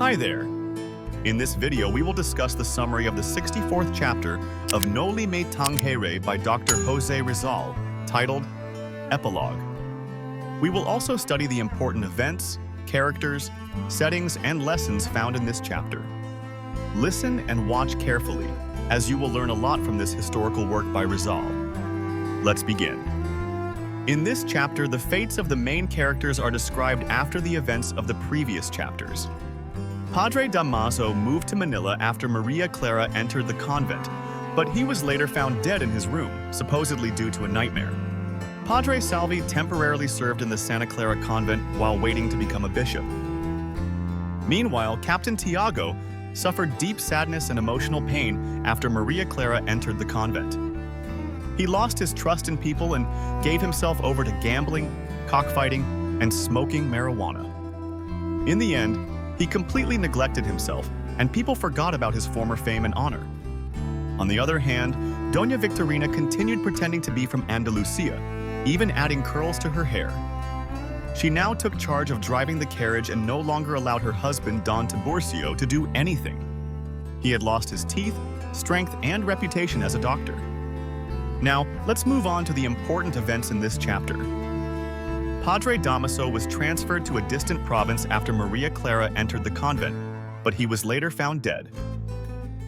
Hi there! In this video, we will discuss the summary of the 64th chapter of Noli Me Tangere by Dr. Jose Rizal, titled Epilogue. We will also study the important events, characters, settings, and lessons found in this chapter. Listen and watch carefully, as you will learn a lot from this historical work by Rizal. Let's begin. In this chapter, the fates of the main characters are described after the events of the previous chapters. Padre Damaso moved to Manila after Maria Clara entered the convent, but he was later found dead in his room, supposedly due to a nightmare. Padre Salvi temporarily served in the Santa Clara convent while waiting to become a bishop. Meanwhile, Captain Tiago suffered deep sadness and emotional pain after Maria Clara entered the convent. He lost his trust in people and gave himself over to gambling, cockfighting, and smoking marijuana. In the end, he completely neglected himself, and people forgot about his former fame and honor. On the other hand, Doña Victorina continued pretending to be from Andalusia, even adding curls to her hair. She now took charge of driving the carriage and no longer allowed her husband, Don Tiburcio, to do anything. He had lost his teeth, strength, and reputation as a doctor. Now, let's move on to the important events in this chapter. Padre Damaso was transferred to a distant province after Maria Clara entered the convent, but he was later found dead.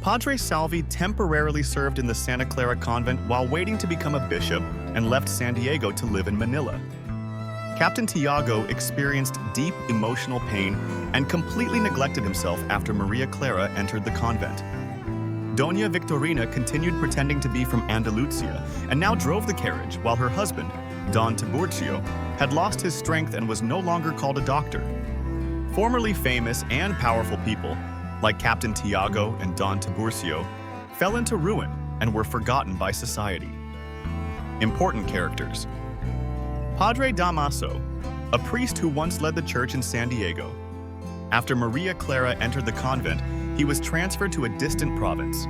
Padre Salvi temporarily served in the Santa Clara convent while waiting to become a bishop and left San Diego to live in Manila. Captain Tiago experienced deep emotional pain and completely neglected himself after Maria Clara entered the convent. Doña Victorina continued pretending to be from Andalusia and now drove the carriage while her husband, Don Tiburcio, had lost his strength and was no longer called a doctor. Formerly famous and powerful people, like Captain Tiago and Don Tiburcio, fell into ruin and were forgotten by society. Important characters. Padre Damaso, a priest who once led the church in San Diego. After Maria Clara entered the convent, he was transferred to a distant province.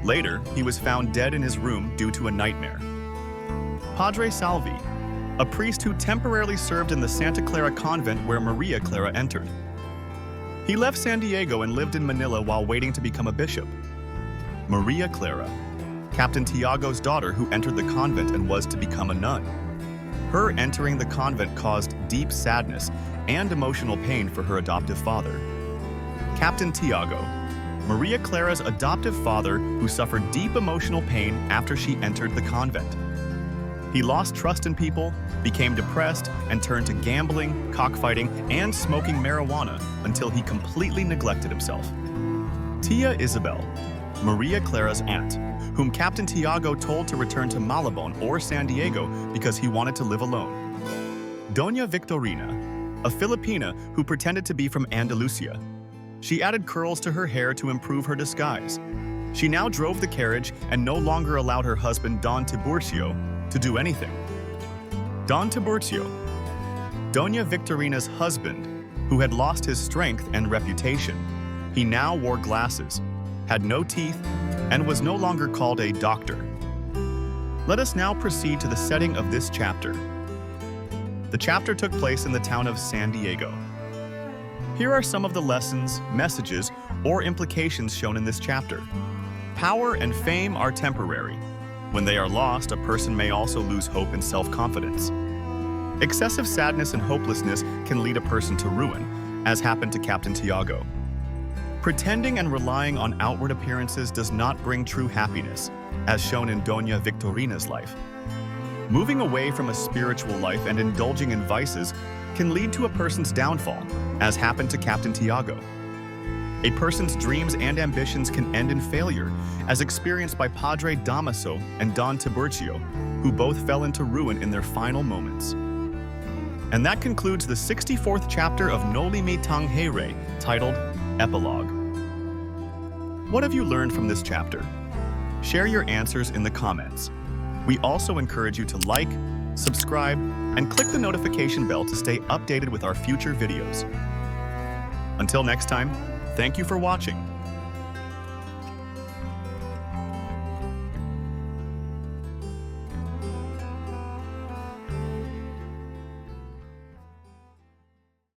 Later, he was found dead in his room due to a nightmare. Padre Salvi, a priest who temporarily served in the Santa Clara convent where Maria Clara entered. He left San Diego and lived in Manila while waiting to become a bishop. Maria Clara, Captain Tiago's daughter who entered the convent and was to become a nun. Her entering the convent caused deep sadness and emotional pain for her adoptive father. Captain Tiago, Maria Clara's adoptive father who suffered deep emotional pain after she entered the convent. He lost trust in people, became depressed, and turned to gambling, cockfighting, and smoking marijuana until he completely neglected himself. Tia Isabel, Maria Clara's aunt, whom Captain Tiago told to return to Malabon or San Diego because he wanted to live alone. Doña Victorina, a Filipina who pretended to be from Andalusia. She added curls to her hair to improve her disguise. She now drove the carriage and no longer allowed her husband, Don Tiburcio, to do anything. Don Tiburcio, Doña Victorina's husband, who had lost his strength and reputation. He now wore glasses, had no teeth, and was no longer called a doctor. Let us now proceed to the setting of this chapter. The chapter took place in the town of San Diego. Here are some of the lessons, messages, or implications shown in this chapter. Power and fame are temporary. When they are lost, a person may also lose hope and self-confidence. Excessive sadness and hopelessness can lead a person to ruin, as happened to Captain Tiago. Pretending and relying on outward appearances does not bring true happiness, as shown in Doña Victorina's life. Moving away from a spiritual life and indulging in vices can lead to a person's downfall, as happened to Captain Tiago. A person's dreams and ambitions can end in failure, as experienced by Padre Damaso and Don Tiburcio, who both fell into ruin in their final moments. And that concludes the 64th chapter of Noli Me Tangere, titled Epilogue. What have you learned from this chapter? Share your answers in the comments. We also encourage you to like, subscribe, and click the notification bell to stay updated with our future videos. Until next time, thank you for watching.